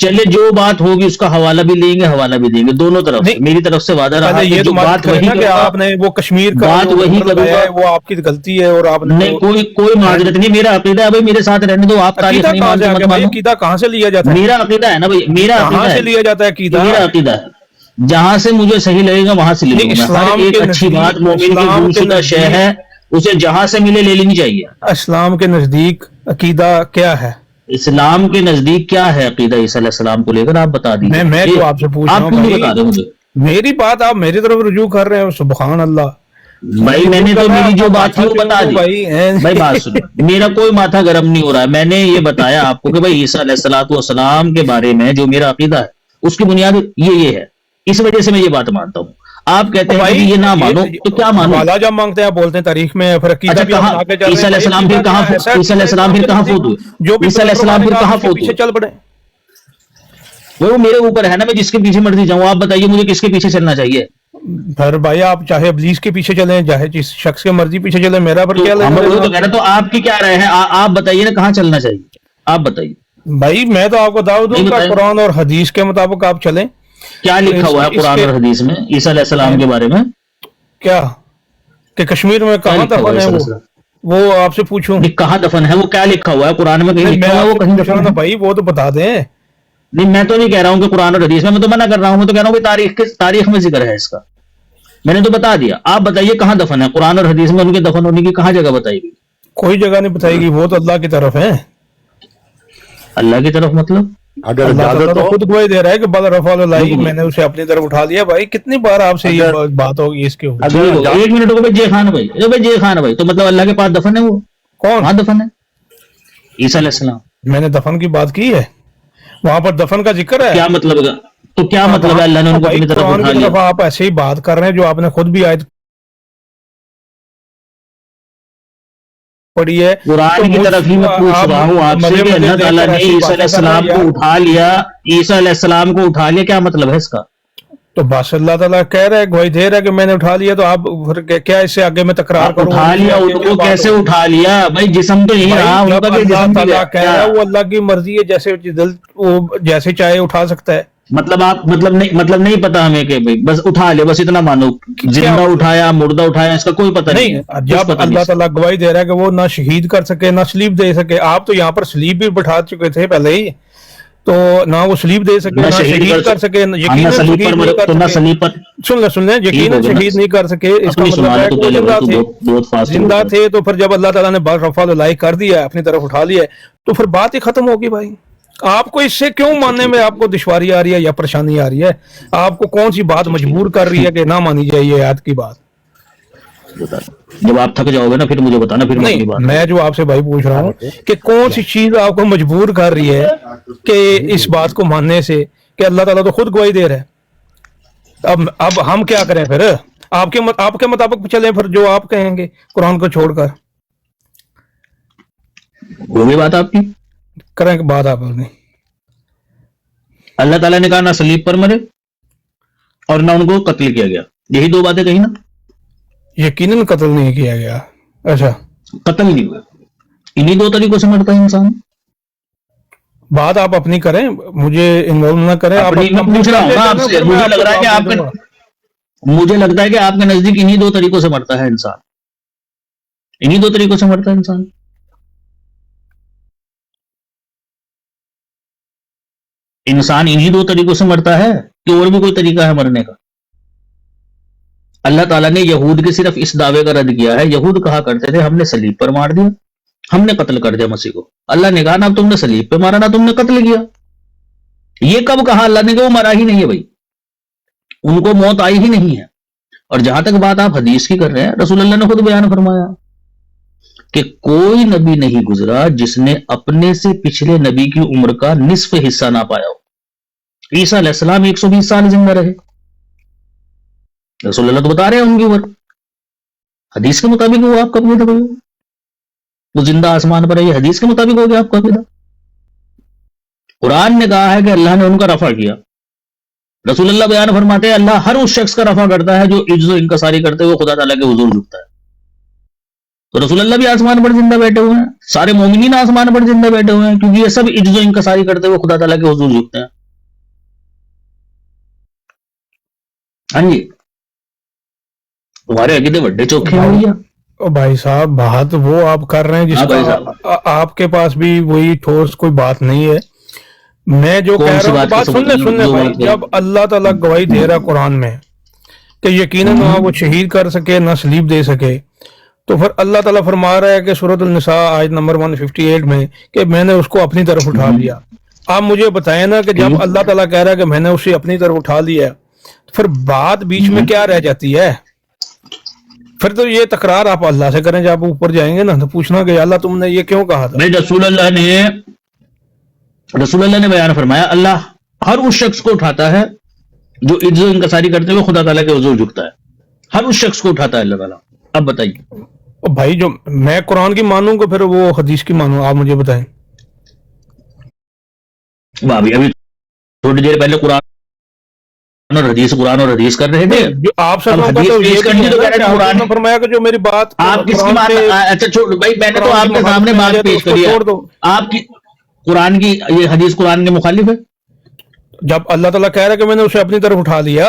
چلے جو بات ہوگی اس کا حوالہ بھی لیں گے، حوالہ بھی دیں گے دونوں طرف سے، نہیں، میری طرف سے وعدہ رہا پہلے کہ یہ جو تو بات وہی کہ کروں آپ گا، نے وہ کشمیر کا بات وہی جو کروں ہے گا، وہ آپ کی غلطی ہے، اور آپ نے نہیں کوئی معذرت نہیں، میرا عقیدہ ہے بھائی، میرے ساتھ رہنے دو، آپ تاریخ عقیدہ نہیں کہاں سے مانتے آ مت گیا بھائی؟ مانو، عقیدہ کہاں سے لیا جاتا ہے؟ میرا عقیدہ ہے نا بھائی، میرا کہاں عقیدہ سے ہے، لیا جاتا ہے عقیدہ؟ میرا عقیدہ ہے، جہاں سے مجھے صحیح لگے گا وہاں سے لے نہیں، لوں گا میں، ہر اسلام ایک کے اچھی بات نزدیک، مومن کی اسلام گم کے شدہ شے نزدیک، ہے، اسے جہاں سے ملے لے لینی چاہیے۔ اسلام کے نزدیک عقیدہ کیا ہے؟ اسلام کے نزدیک کیا ہے عقیدہ عیسیٰ علیہ السلام کو لے کر، آپ بتا دیجیے میں مجھے، جو آپ سے پوچھ رہا آپ ہوں کیوں نہیں بھائی، بتا رہے مجھے؟ میری بات آپ میری طرف رجوع کر رہے ہیں، سبحان اللہ۔ بھائی میں نے تو میری جو بات تھی وہ بتا دی، بھائی بھائی بات سنو، میرا کوئی ماتھا گرم نہیں ہو رہا ہے، میں نے یہ بتایا آپ کو کہ بھائی عیسیٰ علیہ السلام کے بارے میں جو میرا عقیدہ ہے اس کی بنیاد یہ ہے، اس وجہ سے میں یہ بات مانتا ہوں۔ آپ کہتے ہیں کہ بھائی یہ نہ مانو تو کیا مانو؟ حوالہ جب مانگتے ہیں آپ بولتے ہیں تاریخ میں، پھر عقیدہ اچھا بھی آپ کہاں بنا کے چل رہے عیسیٰ ہیں علیہ بھائی، السلام عقیدہ پھر کہاں کیا ہے؟ ایسا عیسیٰ علیہ السلام پھر کہاں فوت ہوئے؟ جو بھی عیسیٰ علیہ قدر السلام مانے پھر گا کہاں اس کے فوت پیچھے ہوئے؟ چل پڑے۔ وہ میرے اوپر ہے نا، میں جس کے پیچھے مرضی جاؤں، آپ بتائیے مجھے کس کے پیچھے چلنا چاہیے؟ پھر بھائی آپ چاہے ابلیس کے پیچھے چلیں، چاہے جس شخص کے مرضی پیچھے چلیں، میرا پر تو کیا ہم لینا وہی دینا تو کہہ رہے ہیں، تو آپ کی کیا رائے ہے؟ آپ بتائیے نا کہاں چلنا چاہیے، آپ بتائیے۔ بھائی میں تو آپ کو دعوت دوں نہیں گا بتائیں، قرآن اور حدیث کے مطابق آپ چلیں۔ کیا لکھا ہوا ہے اس قرآن کے اور حدیث میں عیسیٰ علیہ السلام کے بارے میں؟ کیا کہ کشمیر میں کیا کہاں لکھا ہوا ہے دفن ہے عیسیٰ علیہ السلام؟ وہ آپ سے پوچھوں؟ نہیں کہاں دفن ہے، وہ کیا لکھا ہوا ہے قرآن میں؟ کہیں نہیں، میں لکھا ہوا ہے آپ وہ سے کہیں پوچھ رہا دفن ہوں ہے؟ نا بھائی، وہ تو بتا دیں۔ نہیں میں تو نہیں کہہ رہا ہوں کہ قرآن اور حدیث میں تو منع کر رہا ہوں، میں تو کہہ رہا ہوں کہ تاریخ میں ذکر ہے اس کا، میں نے تو بتا دیا، آپ بتائیے کہاں دفن ہے قرآن اور حدیث میں، ان کے دفن ہونے کی کہاں جگہ بتائی گئی؟ کوئی جگہ نہیں بتائے گی، وہ تو اللہ کی طرف ہے۔ اللہ کی طرف مطلب؟ اگر اللہ تعالیٰ اجازت تو ہو، خود گواہی دے رہا ہے کہ بل رفع اللہ، بالکل میں نے اسے اپنی طرف اٹھا لیا۔ بھائی کتنی بار آپ سے یہ اگر بات ہوگی اس کے اوپر؟ اگر ٹھیک ہوگا، ایک منٹ ہو گیا، جے خان بھائی، جے خان بھائی، تو مطلب اللہ کے پاس دفن ہے وہ؟ کون؟ کہاں دفن ہے عیسیٰ علیہ السلام؟ میں نے دفن کی بات کی ہے، وہاں پر دفن کا ذکر ہے۔ کیا مطلب ہے؟ تو کیا اب مطلب ہے اللہ نے ان کو بھائی اپنی طرف قرآن اٹھا کی لیا؟ طرف آپ ایسے ہی بات کر رہے ہیں جو آپ نے خود بھی آیت پڑھی ہے۔ تو قرآن کی طرف ہی میں پوچھ رہا ہوں آپ سے کہ اللہ تعالیٰ نے عیسیٰ علیہ السلام کو اٹھا لیا، عیسیٰ علیہ السلام کو اٹھا لیا، کیا مطلب ہے اس کا؟ تو بس اللہ تعالیٰ کہہ رہا ہے، گواہی دے رہا ہے کہ میں نے اٹھا لیا، تو آپ پھر کیا اس سے آگے میں تکرار کروں؟ اٹھا لیا ان کو کیسے اٹھا لیا بھائی؟ جسم تو یہی رہا ان جب کا، کہ اللہ جسم بھی تعالیٰ گیا کہہ رہا ہے، وہ اللہ کی مرضی ہے، جیسے دل وہ جیسے چاہے اٹھا سکتا ہے۔ مطلب آپ مطلب نہیں پتا ہمیں کہ بھائی بس اٹھا لیا، بس اتنا مانو، زندہ اٹھایا مردہ اٹھایا اس کا کوئی پتہ نہیں ہے، نہیں، کچھ جب پتہ نہیں اللہ اس کا۔ تعالیٰ گواہی دے رہا ہے کہ وہ نہ شہید کر سکے نہ سلیب دے سکے، آپ تو یہاں پر سلیب بھی بٹھا چکے تھے پہلے ہی، تو نہ وہ سلیب دے سکے نہ شہید کر سکے، ہم نہ یقیناً سلیب شہید پر نہیں مرے تو کر نہ سکے۔ سلیب پر، سن لیں ٹھیک یقیناً ہو گیا نا؟ شہید نہیں کر سکے، اس کا اپنی مطلب سنا ہے لے کہ تو وہ پہلے زندہ بھائی، تھے۔ تو بہت فاسٹ ہو زندہ گیا۔ تھے تو پھر جب اللہ تعالیٰ نے بل رفع اللہ کر دیا ہے، اپنی طرف اٹھا لیا ہے، تو پھر بات ہی ختم ہوگی بھائی۔ آپ کو اس سے کیوں ماننے میں آپ کو دشواری آ رہی ہے یا پریشانی آ رہی ہے؟ آپ کو کون سی بات مجبور کر رہی ہے کہ نہ مانی جائے یہ آیت کی بات؟ جب آپ تھک جاؤ گے نا پھر مجھے بتانا، پھر میں اپنی نہیں، بات میں جو آپ سے بھائی پوچھ رہا ہوں کہ کون سی چیز آپ کو مجبور کر رہی ہے کہ اس بات کو ماننے سے، کہ اللہ تعالیٰ تو خود گواہی دے رہا ہے۔ اب ہم کیا کریں پھر؟ آپ کے مطابق چلیں پھر، جو آپ کہیں گے قرآن کو چھوڑ کر وہ بھی بات آپ کی، کریں کہ بات آپ نے اللہ تعالیٰ نے کہا نہ سلیب پر مرے اور نہ ان کو قتل کیا گیا، یہی دو باتیں کہی نا؟ یقیناً قتل نہیں کیا گیا۔ اچھا، قتل نہیں ہوا، انہی دو طریقوں سے مرتا ہے انسان۔ بات آپ اپنی کریں، مجھے انوالو نہ کریں۔ آپ اپنی میں پوچھ رہا ہوں نا آپ سے، مجھے لگ رہا ہے کہ آپ کا، مجھے لگتا ہے کہ آپ کے نزدیک انہی دو طریقوں سے مرتا ہے انسان، انہی دو طریقوں سے مرتا ہے انسان۔ انسان انہی دو طریقوں سے مرتا ہے کہ اور بھی کوئی طریقہ ہے مرنے کا؟ اللہ تعالیٰ نے یہود کے صرف اس دعوے کا رد کیا ہے، یہود کہا کرتے تھے ہم نے صلیب پر مار دیا، ہم نے قتل کر دیا مسیح کو۔ اللہ نے کہا نہ تم نے صلیب پہ مارا نہ تم نے قتل کیا۔ یہ کب کہا اللہ نے کہ وہ مرا ہی نہیں ہے بھائی، ان کو موت آئی ہی نہیں ہے۔ اور جہاں تک بات آپ حدیث کی کر رہے ہیں، رسول اللہ نے خود بیان فرمایا کہ کوئی نبی نہیں گزرا جس نے اپنے سے پچھلے نبی کی عمر کا نصف حصہ نہ پایا ہو۔ عیسیٰ علیہ السلام 120 سال زندہ رہے، رسول اللہ تو بتا رہے ہیں ان کی عمر، حدیث کے مطابق وہ آپ کا عقیدہ بھائی، وہ زندہ آسمان پر ہے، یہ حدیث کے مطابق ہو گیا آپ کا عقیدہ۔ قرآن نے کہا ہے کہ اللہ نے ان کا رفع کیا، رسول اللہ بیان فرماتے ہیں اللہ ہر اس شخص کا رفع کرتا ہے جو عجز و انکساری کرتے ہوئے خدا تعالیٰ کے حضور جھکتا ہے۔ تو رسول اللہ بھی آسمان پر زندہ بیٹھے ہوئے ہیں, سارے مومنین آسمان پر زندہ بیٹھے ہوئے ہیں, کیونکہ یہ سب عجز و انکساری کرتے ہوئے خدا تعالیٰ کے حضور جھکتے ہیں. ہاں جی, تمہارے عقیدے بڑے چوکھے ہیں بھیا. بھائی صاحب بات وہ آپ کر رہے ہیں جس کا آپ کے پاس بھی وہی ٹھوس کوئی بات نہیں ہے. میں جو کہہ رہا ہوں بات سننے بھائی, جب اللہ تعالیٰ گواہی دے رہا قرآن میں کہ یقیناً نہ وہ شہید کر سکے نہ سلیب دے سکے, تو پھر اللہ تعالیٰ فرما رہا ہے کہ سورۃ النساء آیت نمبر 158 میں کہ میں نے اس کو اپنی طرف اٹھا لیا. آپ مجھے بتائیں نا کہ جب اللہ تعالیٰ کہہ رہا ہے کہ میں نے اسے اپنی طرف اٹھا لیا ہے, پھر بات بیچ میں کیا رہ جاتی ہے؟ پھر تو یہ تکرار آپ اللہ سے کریں, جب اوپر جائیں گے نا تو پوچھنا کہ اللہ تم نے یہ کیوں کہا تھا. رسول اللہ نے بیان فرمایا اللہ ہر اس شخص کو اٹھاتا ہے جو عجز و انکساری کرتے ہوئے خدا تعالیٰ کے حضور جھکتا ہے. ہر اس شخص کو اٹھاتا ہے اللہ تعالیٰ. اب بتائیے بھائی, جو میں قرآن کی مانوں کہ پھر وہ حدیث کی مانوں, آپ مجھے بتائیں. ابھی تھوڑی دیر پہلے قرآن اور حدیث کر رہے تھے. جو آپ سے فرمایا کہ جو میری بات آپ کس کی بات, اچھا چھوڑ بھائی, میں نے تو آپ کے سامنے بات پیش کری ہے. آپ کی قرآن کی یہ حدیث قرآن کے مخالف ہے. جب اللہ تعالیٰ کہہ رہا ہے کہ میں نے اسے اپنی طرف اٹھا لیا,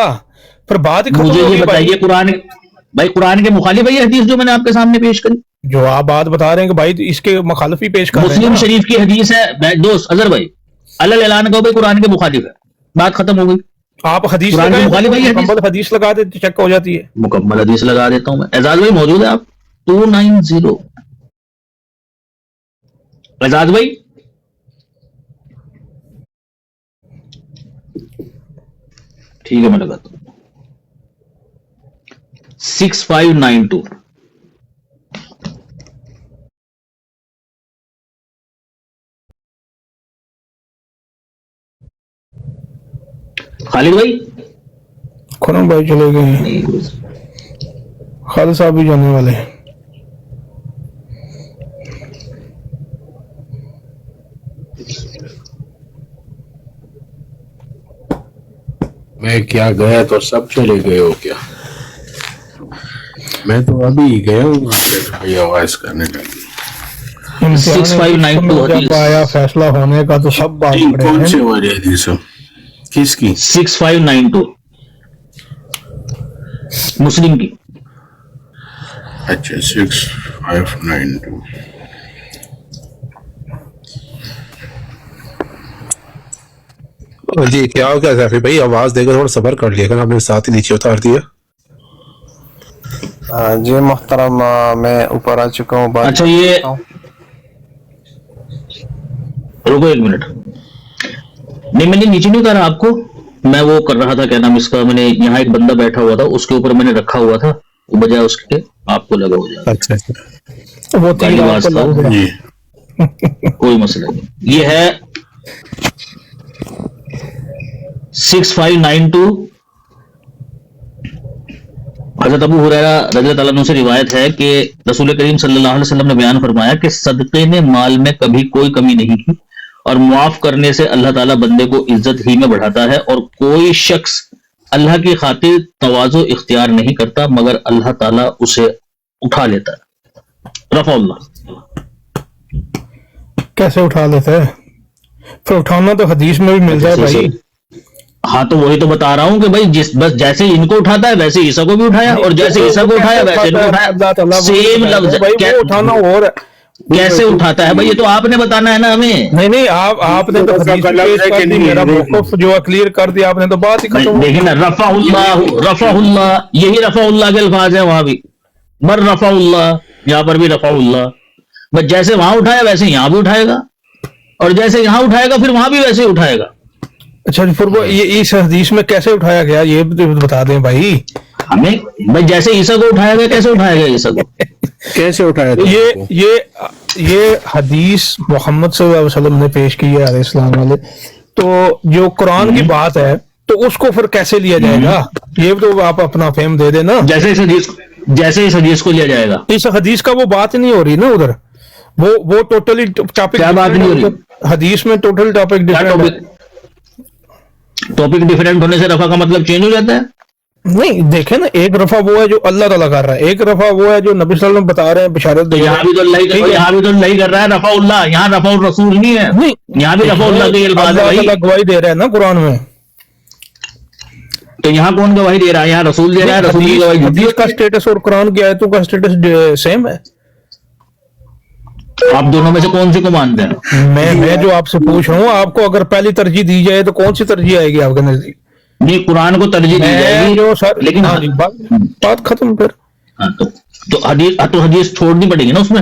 پھر بات مجھے یہ بتائیے قرآن کے مخالف ہے یہ حدیث جو میں نے آپ کے سامنے پیش کری؟ جو آپ بات بتا رہے ہیں کہ بھائی اس کے مخالف ہی پیش کر رہے ہیں. مسلم شریف کی حدیث ہے دوست اظہر بھائی, اللہ اعلان کو بھائی قرآن کے مخالف ہے, بات ختم ہو گئی. آپ حدیث مکمل حدیث لگا دیتے چیک ہو جاتی ہے. مکمل حدیث لگا دیتا ہوں میں. اعزاز بھائی موجود ہے آپ 290. اعزاز بھائی ٹھیک ہے میں لگاتا ہوں 6592. خالد بھائی, خرم بھائی چلے گئے ہیں, خالد صاحب بھی جانے والے ہیں. میں کیا گیا تو سب چلے گئے ہو کیا؟ میں تو ابھی گیا ہوں آواز کرنے لگی. 6592 جب آیا فیصلہ ہونے کا تو سب بات کون سے والی حدیث ہے کس کی؟ 6592 مسلم کی. اچھا 6592. جی کیا ہو گیا سیفی بھائی, آواز دے کر تھوڑا صبر کر لیا کر, آپ نے ساتھ ہی نیچے اتار دیا. جی محترم میں اوپر آ چکا ہوں. اچھا یہ رکو ایک منٹ, نہیں میں نے نیچے نہیں اتارا آپ کو, میں وہ کر رہا تھا کیا نام اس کا, میں نے یہاں ایک بندہ بیٹھا ہوا تھا اس کے اوپر میں نے رکھا ہوا تھا, وہ بجائے اس کے آپ کو لگا ہو جائے. اچھا وہ کوئی مسئلہ نہیں. یہ ہے 6592. حضرت ابو ہریرہ رضی اللہ تعالیٰ عنہ سے روایت ہے کہ رسول کریم صلی اللہ علیہ وسلم نے بیان فرمایا کہ صدقے نے مال میں کبھی کوئی کمی نہیں کی, اور معاف کرنے سے اللہ تعالیٰ بندے کو عزت ہی میں بڑھاتا ہے, اور کوئی شخص اللہ کی خاطر تواضع اختیار نہیں کرتا مگر اللہ تعالیٰ اسے اٹھا لیتا ہے. رفع اللہ. کیسے اٹھا لیتا ہے؟ پھر اٹھانا تو حدیث میں بھی ملتا ہے بھائی. ہاں تو وہی تو بتا رہا ہوں کہ بھائی بس جیسے ان کو اٹھاتا ہے ویسے عیسیٰ کو بھی اٹھایا, اور جیسے عیسیٰ کو اٹھایا ویسے ان کو اٹھایا. سیم لفظ اٹھانا اور کیسے اٹھاتا ہے بھائی, یہ تو آپ نے بتانا ہے نا ہمیں. نہیں آپ نے تو حدیث پیش کر دی, میرا موقف جو کلیئر کر دیا آپ نے, تو بات ہی ختم. دیکھیں نا, رفع اللہ یہی رفع اللہ کے الفاظ ہیں وہاں بھی, بر رفع اللہ, یہاں پر بھی رفع اللہ. بس جیسے وہاں اٹھایا ویسے یہاں بھی اٹھائے گا, اور جیسے یہاں اٹھائے گا پھر وہاں بھی ویسے اٹھائے گا. اچھا پھر وہ اس حدیث میں کیسے اٹھایا گیا یہ بتا دیں بھائی ہمیں. بھائی جیسے عیسیٰ کو اٹھایا گیا کیسے اٹھایا گیا عیسیٰ کو, کیسے اٹھایا تھا؟ یہ حدیث محمد صلی اللہ علیہ وسلم نے پیش کی ہے علیہ السلام والے, تو جو قرآن کی بات ہے تو اس کو پھر کیسے لیا جائے گا, یہ تو آپ اپنا فہم دے دیں نا. جیسے اس حدیث کو لیا جائے گا, اس حدیث کا وہ بات نہیں ہو رہی نا ادھر, وہ ٹوٹلی ٹاپک کیا بات نہیں ہو رہی حدیث میں, total topic different. Topic different ہونے سے رفع کا مطلب چینج ہو جاتا ہے. نہیں دیکھیں نا، ایک رفع وہ ہے جو اللہ تعالیٰ کر رہا ہے، ایک رفع وہ ہے جو نبی صلی اللہ علیہ وسلم بتا رہے ہیں، بشارت تو دے رہے یہاں بھی تو اللہ ٹھیک ہے؟ یہاں بھی تو اللہ کر رہا ہے رفع اللہ، یہاں رفع الرسول نہیں ہے، نہیں، یہاں بھی رفع اللہ کے الفاظ ہے اللہ بھائی. تعالیٰ گواہی دے رہا ہے نا قرآن میں. تو یہاں کون گواہی دے رہا ہے؟ یہاں رسول دے رہا ہے، رسول کی گواہی حدیث کا سٹیٹس اور قرآن کی آیتوں کا سٹیٹس سیم ہے. آپ دونوں میں سے کون سی کو مانتے ہیں؟ میں جو آپ سے پوچھ رہا ہوں، آپ کو اگر پہلی ترجیح دی جائے تو کون سی ترجیح آئے گی آپ کے نزدیک؟ نہیں، قرآن کو ترجیح دی جائے میں گی، جو سر لیکن ہاں جی، بات ختم. پھر ہاں، تو حدیث چھوڑنی پڑے گی نا اس میں.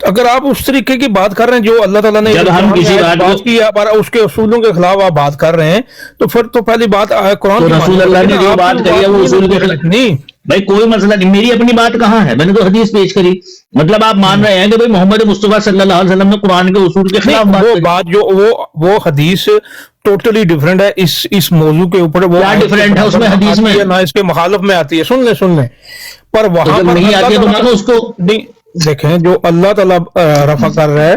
اگر آپ اس طریقے کی بات کر رہے ہیں جو اللہ تعالیٰ نے جب ہم کسی بات کو- بات کی ہے پر اس کے اصولوں کے خلاف آپ بات کر رہے ہیں، تو پھر تو پہلی بات قرآن تو کی رسول ماننی اللہ پڑے نے گی جو نا. آپ بات کی کہی ہے وہ اصول کے خلاف نہیں. بھائی کوئی مسئلہ نہیں، میری اپنی بات کہاں ہے؟ میں نے تو حدیث پیش کری. مطلب آپ مان رہے ہیں کہ بھائی محمد مصطفیٰ صلی اللہ علیہ وسلم نے قرآن کے اصول کے خلاف بات وہ کری. بات جو وہ حدیث ٹوٹلی ڈیفرنٹ ہے اس موضوع کے اوپر. وہ کیا different ہے اس میں حدیث میں؟ آتی ہے، نہ اس کے مخالف میں آتی ہے. سن لیں پر تو وہاں جب پر نہیں اللہ آتی ہے تو تعالیٰ- مانو اس کو. نہیں دیکھیں، جو اللہ تعالیٰ رفع کر رہا ہے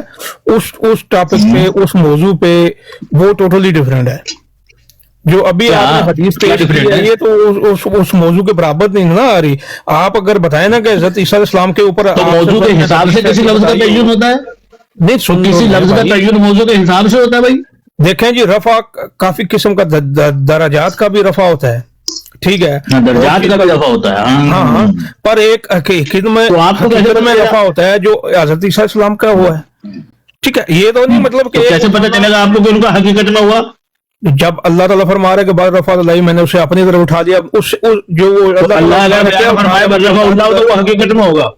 اس ٹاپک پہ، اس موضوع پہ، وہ ٹوٹلی ڈیفرنٹ ہے. جو ابھی کیا؟ آپ نے حدیث کیا پیش کی different ہے ہے؟ یہ تو اس موضوع کے برابر نہیں نا آ رہی. آپ اگر بتائیں نا کہ حضرت عیسیٰ علیہ السلام کے اوپر تو آپ موضوع کے سے حساب سے کسی لفظ کا تعین ہوتا ہے؟ نہیں سن کسی لفظ کا تعین موضوع کے حساب سے ہوتا ہے بھائی. دیکھیں جی، رفع کافی قسم کا درجات کا بھی رفع ہوتا ہے، ٹھیک ہے، درجات کا بھی دفعہ ہوتا ہے. ہاں پر ایک حقیقت میں تو آپ کو کیسے پتہ چلا؟ رفع ہوتا ہے جو حضرت عیسیٰ علیہ السلام کا ہوا ہے. ٹھیک ہے، یہ تو نہیں مطلب تو کہ کیسے پتہ چلے گا آپ کو کہ ان کا حقیقت میں ہوا؟ جب اللہ تعالیٰ فرما رہا ہے کہ بعد رفع اللہ، میں نے اسے اپنی طرف اٹھا دیا. جو وہ تو اللہ اگر کیا فرمائے رفع اللہ تو وہ حقیقت میں ہوگا.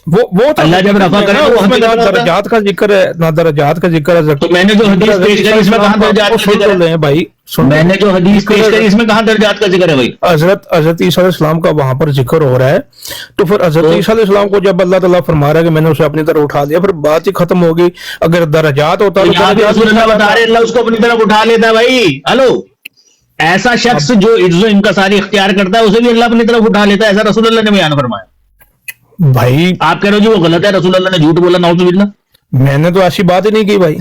وہ تو اللہ جب رفع کرے تو وہ اس میں نہ حقیقت میں ہوتا ہے. درجات کا ذکر ہے، نہ درجات کا ذکر ہے. تو میں نے جو حدیث پیش کری اس میں کہاں درجات کا ذکر ہے؟ لیں بھائی، میں نے جو حدیث پیش کری اس میں کہاں درجات کا ذکر ہے بھائی؟ حضرت عیسیٰ علیہ السلام کا وہاں پر ذکر ہو رہا ہے. تو پھر حضرت عیسیٰ علیہ السلام کو جب اللہ تعالیٰ فرما رہا ہے کہ میں نے اسے اپنی طرف اٹھا دیا، پھر بات ہی ختم ہوگی. اگر درجات ہوتا تو تو یہاں بھی رسول اللہ بتا رہے اللہ اس کو اپنی طرف اٹھا لیتا ہے بھائی. ہلو، ایسا شخص جو عجز و انکساری اختیار کرتا ہے اسے بھی اللہ اپنی طرف اٹھا لیتا ہے، ایسا رسول اللہ نے بیان فرمایا. بھائی آپ کہہ رہے ہو جی وہ غلط ہے، رسول اللہ نے جھوٹ بولا، نعوذ باللہ. میں نے تو ایسی بات ہی نہیں کی بھائی.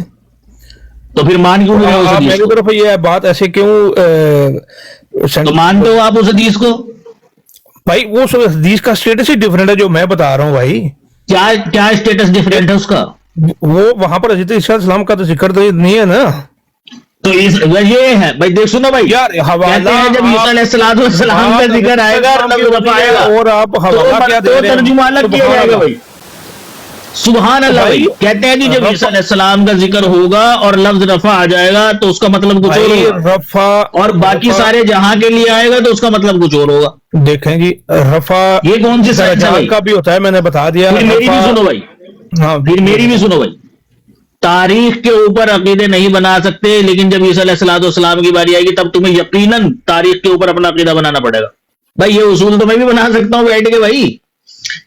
تو پھر مان کیوں نہیں رہے اس آپ حدیث میری کو؟ طرف یہ بات ایسے کیوں تو مانتے ہو آپ اس حدیث کو؟ بھائی وہ حدیث کا سٹیٹس ہی ڈیفرنٹ ہے جو میں بتا رہا ہوں بھائی. کیا اسٹیٹس ڈیفرنٹ ہے اس کا؟ وہ وہاں پر حضرت عیسیٰ علیہ السلام کا تو ذکر تو نہیں ہے نا. تو یہ ہے بھائی، دیکھ سنو بھائی، یار کہتے ہیں جب عیسیٰ علیہ السلام کا ذکر آئے گا اور نبی رفع آئے گا اور آپ حوالہ کیا دے تو رہے ہیں؟ ترجمہ الگ کیا جائے گا بھائی. سبحان اللہ بھائی. کہتے ہیں جی جب عیسیٰ علیہ السلام کا ذکر ہوگا اور لفظ رفع آ جائے گا تو اس کا مطلب کچھ اور بھائی ہوگا، رفع اور باقی سارے جہاں کے لیے آئے گا تو اس کا مطلب کچھ اور ہوگا. دیکھیں جی، رفع یہ کون سی سائنس ہے بھائی؟ درجات کا بھی ہوتا ہے، میں نے بتا دیا. پھر میری بھی سنو بھائی، ہاں پھر میری بھی سنو بھائی. تاریخ کے اوپر عقیدے نہیں بنا سکتے، لیکن جب عیسیٰ علیہ السلام کی باری آئے گی تب تمہیں یقیناً تاریخ کے اوپر اپنا عقیدہ بنانا پڑے گا. بھائی یہ اصول تو میں بھی بنا سکتا ہوں بیٹھ کے بھائی.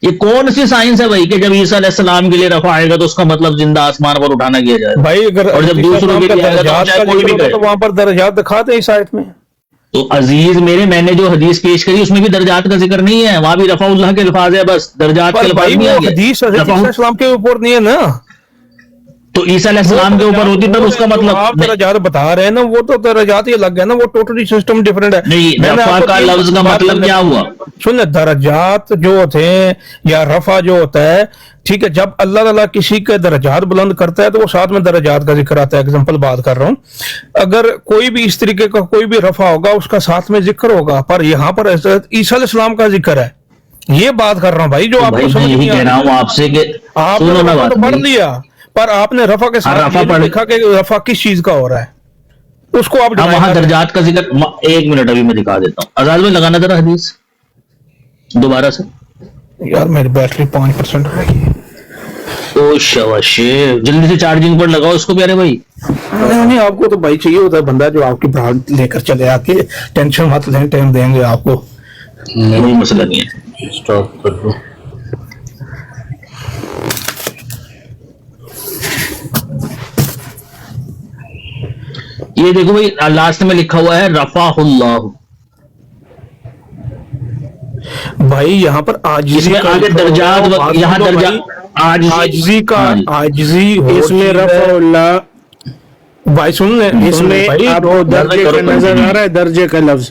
یہ کون سی سائنس ہے بھائی کہ جب عیسیٰ علیہ السلام کے لیے رفع آئے گا تو اس کا مطلب زندہ آسمان پر اٹھانا کیا جائے گا؟ بھائی اگر اور جب دوسروں کے لیے آئے گا تو درجات چاہے کا کوئی بھی ذکر ہوتا کرے. تو وہاں پر درجات دکھاتے ہیں اس آیت میں. تو عزیز میرے، میں نے جو حدیث پیش کری اس میں بھی درجات کا ذکر نہیں ہے، وہاں بھی رفع اللہ کے الفاظ ہے، بس درجات کے پر الفاظ بھائی نہیں وہ آگے. حدیث حضرت عیسیٰ علیہ السلام کے اوپر نہیں ہے نا. تو عیسیٰ علیہ السلام کے اوپر ہوتی تب اس کا مطلب آپ درجات بتا رہے ہیں نا، وہ تو درجات ہی الگ ہے نا، وہ ٹوٹلی سسٹم ڈفرنٹ ہے. نہیں. میں نے آپ رفع کو کا تین لفظ کا بات مطلب کیا ہوا؟ سن، درجات جو ہوتے ہیں یا رفع جو ہوتا ہے، ٹھیک ہے، جب اللہ تعالیٰ کسی کے درجات بلند کرتا ہے تو وہ ساتھ میں درجات کا ذکر آتا ہے. اگزامپل بات کر رہا ہوں، اگر کوئی بھی اس طریقے کا کوئی بھی رفع ہوگا اس کا ساتھ میں ذکر ہوگا، پر یہاں پر حضرت عیسیٰ علیہ السلام کا ذکر ہے. یہ بات کر رہا ہوں بھائی، جو آپ بھائی کو میں سمجھ یہی نہیں کہہ رہا ہوں آپ سے کہ آپ سنو نا نے بات تو پڑھ لیا، پر آپ نے رفع کے ساتھ رفع یہ نہیں پڑھ- لکھا کہ رفع کس چیز کا ہو رہا ہے، اس کو آپ اب وہاں ڈیفائن درجات کا ذکر ایک منٹ ابھی میں دکھا دیتا ہوں. آزاد میں لگانا ذرا حدیث دوبارہ سے. یار میری بیٹری 5% رہ گئی. او شاباش، جلدی سے چارجنگ پر لگاؤ اس کو پیارے بھائی. نہیں آپ کو تو بھائی چاہیے ہوتا ہے بندہ جو آپ کی بھاگ لے کر چلے، آ کے ٹینشن مت لیں، ٹائم دیں گے آپ کو. کوئی مسئلہ نہیں ہے. اسٹاپ کر دو. یہ دیکھو بھائی لاسٹ میں لکھا ہوا ہے رفع اللہ. بھائی یہاں پر اس عاجزی میں کا آگے لکھا ہوا ہے، درجات بات یہاں سنو درجات بھائی، عاجزی کا ہاں جی. عاجزی اس میں رفع اللہ، بھائی سن لیں اس میں بھائی، آپ کو درجے کا نظر آ رہا ہے، درجے کا لفظ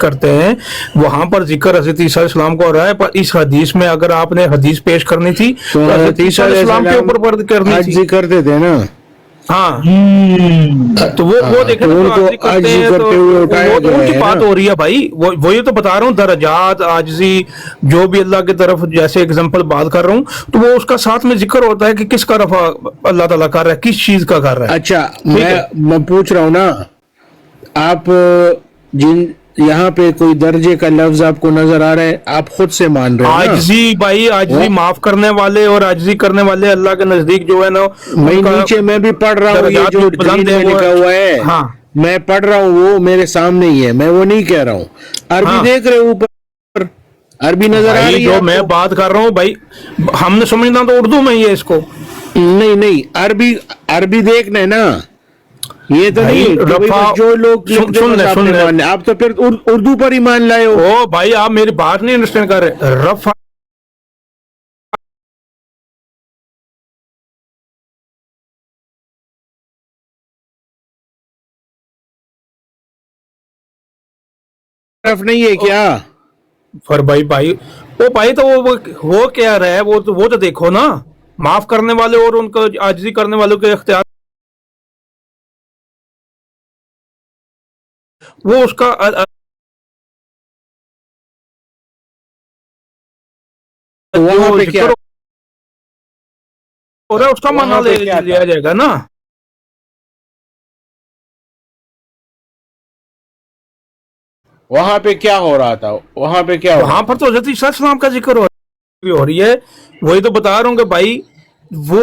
کرتے ہیں وہاں پر ذکر حضرت عیسیٰ علیہ السلام کو ہو رہا ہے، پر اس حدیث میں اگر آپ نے حدیث پیش کرنی تھی تو تو حضرت عیسیٰ علیہ السلام کے اوپر فرض کرنی آج تھی. ذکر کرتے تھے نا، ہاں تو وہ ہاں، دیکھیں تو نا، ان جو کو عاجزی کرتے عاجزی ہیں تو کرتے ہوئے اٹھایا وہ تو ان گیا کی ہے بات نا۔ ہو رہی ہے بھائی، وہی تو بتا رہا ہوں، درجات عاجزی جو بھی اللہ کی طرف جیسے اگزامپل بات کر رہا ہوں، تو وہ اس کا ساتھ میں ذکر ہوتا ہے کہ کس کا رفع اللہ تعالیٰ کر رہا ہے، کس چیز کا کر رہا ہے. اچھا ٹھیک ہے. میں پوچھ رہا ہوں نا، آپ جن یہاں پہ کوئی درجے کا لفظ آپ کو نظر آ رہا ہے، آپ خود سے مان رہے ہیں نا؟ عاجزی بھائی، عاجزی معاف کرنے والے اور عاجزی کرنے والے اللہ کے نزدیک جو ہے نا میں ان کا نیچے میں بھی پڑھ رہا ہوں، یہ درجات جو بلند گرین ہے میں وہ. لکھا ہوا ہے ہاں میں پڑھ رہا ہوں، وہ میرے سامنے ہی ہے، میں وہ نہیں کہہ رہا ہوں. عربی ہاں. دیکھ رہے ہو اوپر، عربی نظر آ بھائی رہی ہے جو آپ میں کو؟ بات کر رہا ہوں بھائی، ہم نے سمجھنا تو اردو میں ہی ہے اس کو. نہیں عربی دیکھنا ہے نا، یہ تو بھائی نہیں کہ بھئی رفع، بس جو لوگ لکھ دیں سن بس لے آپ سن نے لے ماننا. آپ تو پھر اردو پر ہی مان لائے ہو. او بھائی آپ میری بات نہیں انڈرسٹینڈ کر رہے. رفع طرف نہیں ہے کیا؟ پر بھائی وہ بھائی تو وہ کیا رہا ہے، وہ تو دیکھو نا، معاف کرنے والے اور ان کو عاجزی کرنے والوں کے اختیار، وہ اس کا تو وہاں جو پہ کیا ذکر ہو رہا ہے اس کا وہاں معنی پہ کیا لیا تھا؟ جائے گا نا. وہاں پہ کیا ہو رہا تھا؟ وہاں پہ کیا ہو رہا وہاں پر تو حضرت عیسیٰ علیہ السلام کا ذکر ہو رہی ہے. وہی تو بتا رہا ہوں کہ بھائی وہ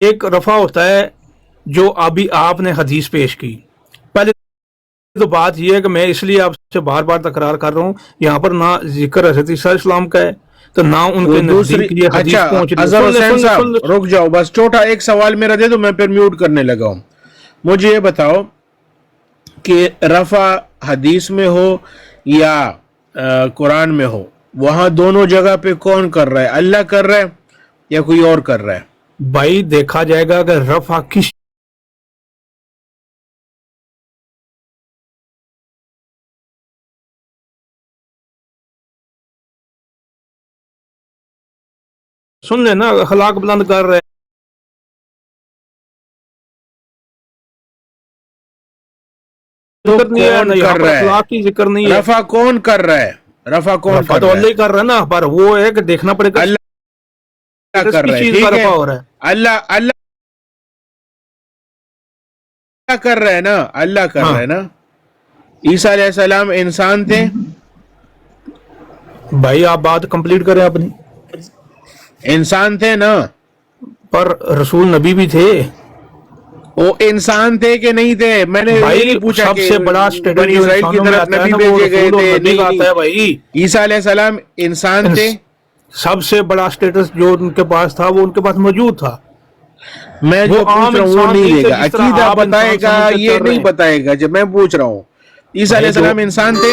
ایک رفع ہوتا ہے جو ابھی آپ نے حدیث پیش کی. پہلے تو بات یہ ہے کہ میں اس لیے آپ سے بار بار تکرار کر رہا ہوں، یہاں پر نہ ذکر حضرت عیسیٰ علیہ السلام کا ہے تو نہ ان وہ کے دوسری. نزدیک یہ اچھا حدیث پہنچ رہی ہے. اظہر سن لے حسین سن لے سن لے. صاحب رک جاؤ، بس چھوٹا ایک سوال میرا دے دو، میں پھر میوٹ کرنے لگا ہوں. مجھے یہ بتاؤ کہ رفع حدیث میں ہو یا قرآن میں ہو، وہاں دونوں جگہ پہ کون کر رہا ہے؟ اللہ کر رہا ہے یا کوئی اور کر رہا ہے؟ بھائی دیکھا جائے گا کہ رفع کس سن لینا، اخلاق بلند کر رہے ہیں. تو ذکر نہیں ہے کون نہ یہاں کر پر رہا ہے؟ اخلاق کی ذکر نہیں ہے. رفع کون کر رہا ہے؟ رفع کون رفع کر تو رہا اللہ ہے؟ ہی کر رہا ہے نا، پر وہ ہے کہ دیکھنا پڑے گا اللہ کر کس رہا ہے، چیز کا ٹھیک ہے. رفع ہو رہا ہے. اللہ کر رہا ہے نا، اللہ کر رہا ہے نا. عیسیٰ علیہ السلام انسان تھے؟ بھائی آپ بات کمپلیٹ کریں اپنی. انسان تھے نا؟ پر رسول نبی بھی تھے وہ انسان تھے کہ نہیں تھے؟ میں نے یہ بھائی. نہیں پوچھا سب کہ سے بڑا اسٹیٹس بنی جو اسرائیل کی انسانوں میں طرف آتا ہے نبی نا وہ بھیجے گئے رسول اور تھے. نبی کا آتا ہے بھائی. عیسیٰ علیہ السلام انسان تھے؟ سب سے بڑا اسٹیٹس جو ان کے پاس تھا وہ ان کے پاس موجود تھا. میں وہ جو پوچھ عام رہا ہوں وہ انسان نہیں نہیں دے تھے گا. جس طرح عقیدہ آپ بتائے انسان گا، سمجھ کے یہ چل رہے نہیں ہیں. بتائے گا. جب میں پوچھ رہا ہوں عیسیٰ علیہ بھائی جو السلام انسان تھے؟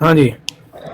ہاں جی.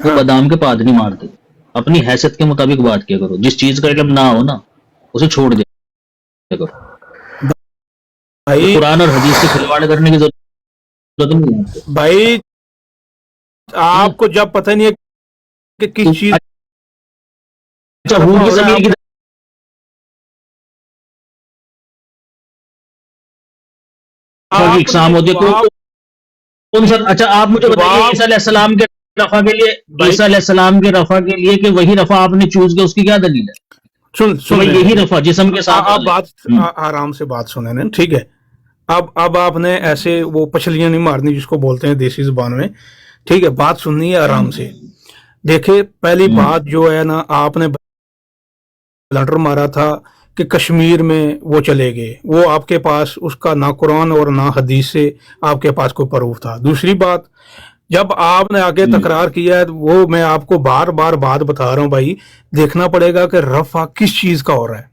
وہ ہاں بادام کے پاد نہیں مارتے. اپنی حیثیت کے مطابق بات کیا کرو. جس چیز کا علم نہ ہو نا اسے چھوڑ دیا کرو. یہ بھائی قرآن اور حدیث سے کھلواڑ کرنے کی ضرورت نہیں ہے. بھائی آپ کو جب پتہ نہیں ہے کہ کس چیز اچھا کا رفع ہور کی ہو رہا ہے، زمین آپ کی کی آپ اقسام نے ہوتی ہے جواب کون سا؟ اچھا آپ مجھے بتائیے جواب عیسیٰ علیہ السلام کے رفع کے لیے، بھائی عیسیٰ علیہ السلام کے رفع کے لیے کہ وہی رفع آپ نے چوز کیا، اس کی کیا دلیل ہے؟ سن تمہیں لیں یہی پہلے. رفع جسم کے ساتھ آپ والے بات آرام سے بات سنیں نا، ٹھیک ہے. اب آپ نے ایسے وہ پچھلیاں نہیں مارنی جس کو بولتے ہیں دیسی زبان میں، ٹھیک ہے. بات سننی ہے آرام سے. دیکھیں پہلی بات جو ہے نا، آپ نے بلنڈر مارا تھا کہ کشمیر میں وہ چلے گئے، وہ آپ کے پاس اس کا نہ قرآن اور نہ حدیث سے آپ کے پاس کوئی پروف تھا. دوسری بات، جب آپ نے آگے تکرار کیا ہے وہ میں آپ کو بار بار بات بتا رہا ہوں بھائی، دیکھنا پڑے گا کہ رفع کس چیز کا ہو رہا ہے.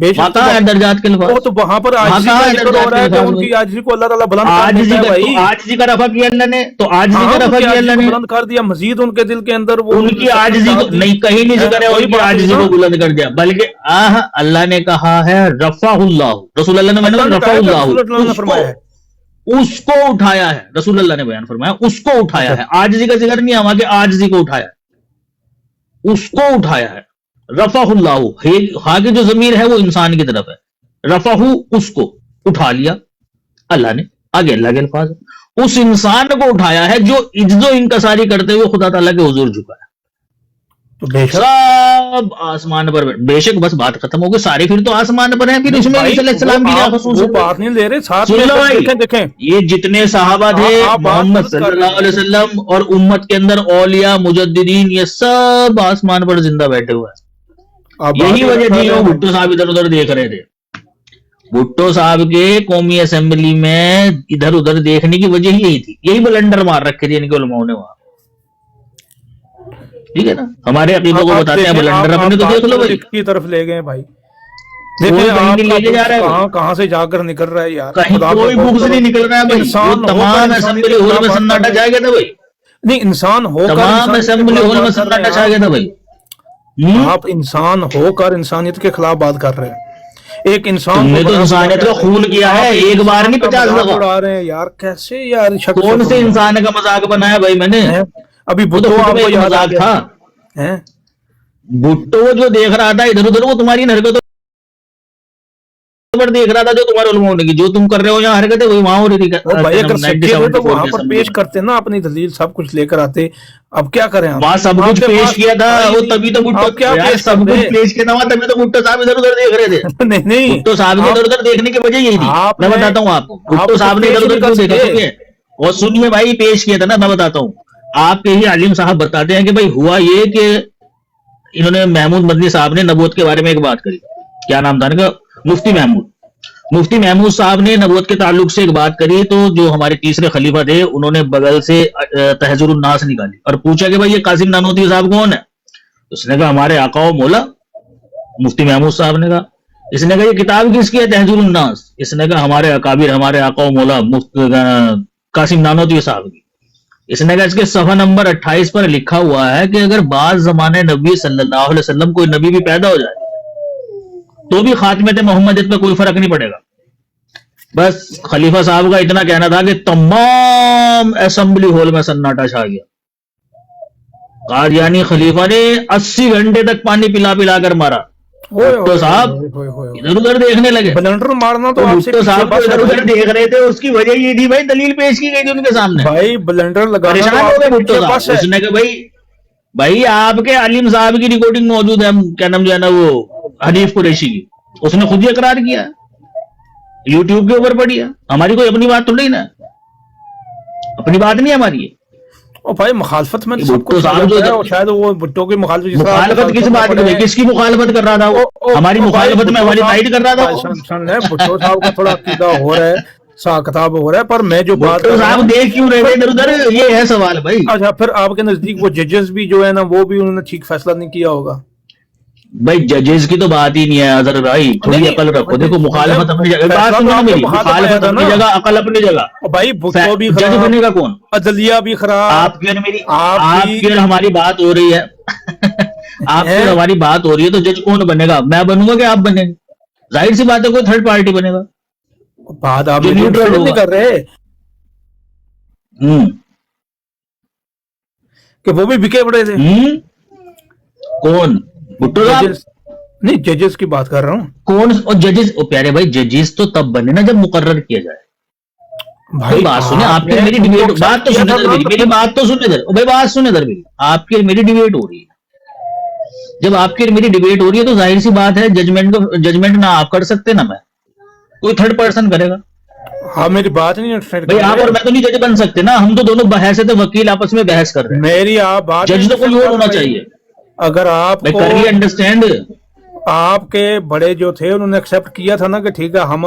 بے شک کہاں ہے درجات کے الفاظ؟ وہ تو وہاں پر عاجزی کا ذکر ہو رہا ہے کہ ان کی عاجزی کو اللہ تعالیٰ بلند کر دیتا ہے بھائی. آجزی کا رفع کیا اللہ نے، تو آجزی ہاں، کا ان رفع کی کیا عاجزی اللہ کو نے. بلند کر دیا، مزید ان کے دل کے اندر وہ ان کی عاجزی کو نہیں، کہیں نہیں ذکر ہے ان کی عاجزی کو بلند کر دیا، بلکہ اللہ نے کہا ہے رفع اللہ، رسول اللہ نے اللہ نے رفع کہا ہے کہ اللہ، رسول اللہ نے فرمایا ہے. اس کو اٹھایا ہے، رسول اللہ نے بیان فرمایا اس کو اٹھایا ہے. عاجزی کا ذکر نہیں ہوا کہ عاجزی کو اٹھایا ہے، اس کو اٹھایا ہے. رفع اللہ، ہاں کی جو ضمیر ہے وہ انسان کی طرف ہے، رفع اس کو اٹھا لیا اللہ نے. آگے اللہ کے الفاظ ہے، اس انسان کو اٹھایا ہے جو عجز و انکساری کرتے ہوئے خدا تعالیٰ کے حضور جھکا ہے. تو بے شک سب آسمان پر، بے شک بس بات ختم ہو گئی، سارے پھر تو آسمان پر ہیں. پھر اس میں عیسی علیہ السلام کی کیا خصوصیت وہ بات نہیں لے رہے ساتھ سن میں. لو بھائی، دیکھیں یہ جتنے صحابہ تھے آپ بات محمد غلط صلی کر رہے اللہ علیہ وسلم اور امت کے اندر اولیاء مجددین، یہ سب آسمان پر زندہ بیٹھے ہوئے ہیں. یہی وجہ تھی لوگ بھٹو صاحب ادھر ادھر دیکھ رہے تھے. بھٹو صاحب کے قومی اسمبلی میں ادھر ادھر دیکھنے کی وجہ ہی یہی تھی، یہی بلنڈر مار رکھے تھے ان کے علماء نے وہاں. ٹھیک ہے نا، ہمارے عقیدوں کو بتاتے ہیں بلنڈر، اپنے تو دیکھ لو بھائی کی طرف لے گئے بھائی. کوئی کہیں نہیں لے کے جا رہا ہے بھائی. کہاں سے جا کر نکل رہا ہے یار، کہیں کوئی بغض نہیں نکل رہا ہے بھائی. وہ تمام اسمبلی ہال میں سناٹا چھا گیا تھا بھائی، نہیں انسان ہو کر تمام اسمبلی ہال میں سناٹا چھا گیا تھا بھائی. آپ انسان ہو کر انسانیت کے خلاف بات کر رہے ہیں. ایک انسان تم نے تو انسانیت کا خون کیا ہے، ایک بار نہیں 50 دفعہ. اڑا رہے ہیں یار، کیسے یار شخص کون سے انسان کا مذاق بنایا بھائی میں نے؟ ابھی وہ تو بھٹو خود آپ میں کو ایک یاد مذاق تھا. ہے. بھٹو جو دیکھ رہا تھا ادھر ادھر، وہ تمہاری حرکتوں پر دیکھ رہا تھا جو تمہارے علماء نے کی، جو تم کر رہے ہو یہاں حرکتیں وہی وہاں ہو رہی تھی. وہ بھائی اگر سچے تھے تو وہاں پر پیش کرتے نا اپنی دلیل، سب کچھ لے کر آتے. اب کیا کریں وہاں سب کچھ پیش کیا تھا، وہ تبھی تو بھٹو کیا سب کچھ پیش کیا تھا وہاں، تبھی تو بھٹو صاحب ادھر ادھر دیکھ رہے تھے. نہیں بھٹو صاحب کے ادھر ادھر دیکھنے کی وجہ یہی تھی. میں بتاتا ہوں آپ کو بھٹو صاحب نے ادھر ادھر کیوں دیکھا. ٹھیک ہے، اور سنیے بھائی، پیش کیا تھا نا، میں بتاتا ہوں. آپ کے ہی عالم صاحب بتاتے ہیں کہ بھائی ہوا یہ کہ انہوں نے محمود مدنی صاحب نے نبوت کے بارے میں ایک بات کری. کیا نام تھا ان کا؟ مفتی محمود صاحب نے نبوت کے تعلق سے ایک بات کری. تو جو ہمارے تیسرے خلیفہ تھے انہوں نے بغل سے تحذر الناس نکالی اور پوچھا کہ بھائی یہ قاسم نانوتوی صاحب کون ہے؟ اس نے کہا ہمارے آقا و مولا. مفتی محمود صاحب نے کہا، اس نے کہا یہ کتاب کس کی ہے تحذر الناس؟ اس نے کہا ہمارے اکابر، ہمارے آقا و مولا قاسم نانوتوی صاحب کی. اس نے کہا اس کے صفحہ نمبر 28 پر لکھا ہوا ہے کہ اگر بعض زمانے نبی صلی اللہ علیہ وسلم کوئی نبی بھی پیدا ہو جائے تو بھی خاتمت محمدیت پہ کوئی فرق نہیں پڑے گا. بس خلیفہ صاحب کا اتنا کہنا تھا کہ تمام اسمبلی ہال میں سناٹا چھا گیا. قادیانی خلیفہ نے 80 گھنٹے تک پانی پلا پلا کر مارا. بھٹو صاحب ادھر ادھر دیکھنے لگے. بلنڈر مارنا تو بھٹو صاحب ادھر ادھر دیکھ رہے تھے، اس کی وجہ یہ تھی بھائی دلیل پیش کی گئی تھی ان کے سامنے. بھائی بلنڈر لگانا پریشان ہو گئے بھٹو صاحب. اس نے کہا بھائی آپ کے عالم صاحب کی ریکارڈنگ موجود ہے، کیا نام جو ہے نا وہ حنیف قریشی کی، اس نے خود ہی اقرار کیا، یوٹیوب کے اوپر پڑی ہے. ہماری کوئی اپنی بات تو نہیں نا، اپنی بات نہیں ہماری. بھائی مخالفت میں بھٹو صاحب جو شاید وہ بھٹو کی مخالفت کس بات کی، کس کی مخالفت کر رہا تھا وہ؟ ہماری مخالفت میں ہماری تائید کر رہا تھا. بھٹو صاحب کا تھوڑا عقیدہ ہو رہا ہے، سا کتاب ہو رہا ہے، پر میں جو بات بھٹو صاحب دیکھ کیوں رہے تھے ادھر ادھر، یہ ہے سوال بھائی. اچھا پھر آپ کے نزدیک وہ ججز بھی جو ہے نا وہ بھی انہوں نے ٹھیک فیصلہ نہیں کیا ہوگا؟ بھائی ججز کی تو بات ہی نہیں ہے اظہر بھائی، تھوڑی عقل رکھو. دیکھو مخالفت اپنی جگہ، بات سنو میری، مخالفت اپنی جگہ، عقل اپنی جگہ. بھائی بھٹو بھی جج بنے گا کون؟ عدلیہ بھی خراب. آپ کی اور میری، آپ کی اور ہماری بات ہو رہی ہے، آپ کی اور ہماری بات ہو رہی ہے، تو جج کون بنے گا؟ میں بنوں گا کہ آپ بنیں گے؟ ظاہر سی بات ہے کوئی تھرڈ پارٹی بنے گا. بات آپ نہیں کر رہے کہ وہ بھی بکے پڑے تھے. کون؟ بھٹو صاحب نہیں، ججز کی بات کر رہا ہوں. کون؟ اور ججز پیارے بھائی، ججز تو تب بنے نا جب مقرر کیا جائے. بھائی بات سنیں، آپ کی میری ڈیبیٹ، بات تو سنیں ادھر، میری بات تو سنیں ادھر بھائی، بات سنیں ادھر میری. آپ کی میری ڈیبیٹ ہو رہی ہے، جب آپ کی میری ڈیبیٹ ہو رہی ہے تو ظاہر سی بات ہے ججمنٹ نہ آپ کر سکتے نہ میں، کوئی تھرڈ پرسن کرے گا. ہاں میری بات نہیں بھائی آپ اور میں تو نہیں جج بن سکتے نا، ہم تو دونوں بحیثیت وکیل آپس میں بحث کر رہے ہیں. میری آپ بات، جج تو کوئی اور ہونا چاہیے. اگر آپ کر لیے انڈرسٹینڈ. آپ کے بڑے جو تھے انہوں نے ایکسپٹ کیا تھا نا کہ ٹھیک ہے ہم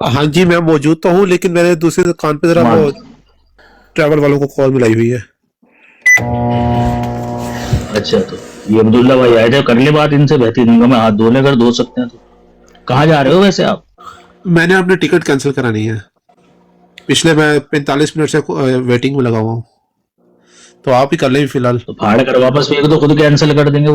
ہاں جی میں موجود تو ہوں، لیکن میں نے دوسری دکان پہ ذرا وہ ٹریول والوں کو کال ملائی ہوئی ہے. اچھا تو یہ عبداللہ بھائی آئے تھے، کر لے بات ان سے، بہترین ہوگا. میں ہاتھ دھونے کر دھو سکتے ہیں. تو کہاں جا رہے ہو ویسے آپ؟ میں نے اپنے ٹکٹ کینسل کرانی ہے. پچھلے میں 45 منٹ سے ویٹنگ میں لگا ہوا ہوں، تو آپ ہی کر لیں فی الحال. تو پھاڑ کر واپس پھینک دو، خود کینسل کر دیں گے.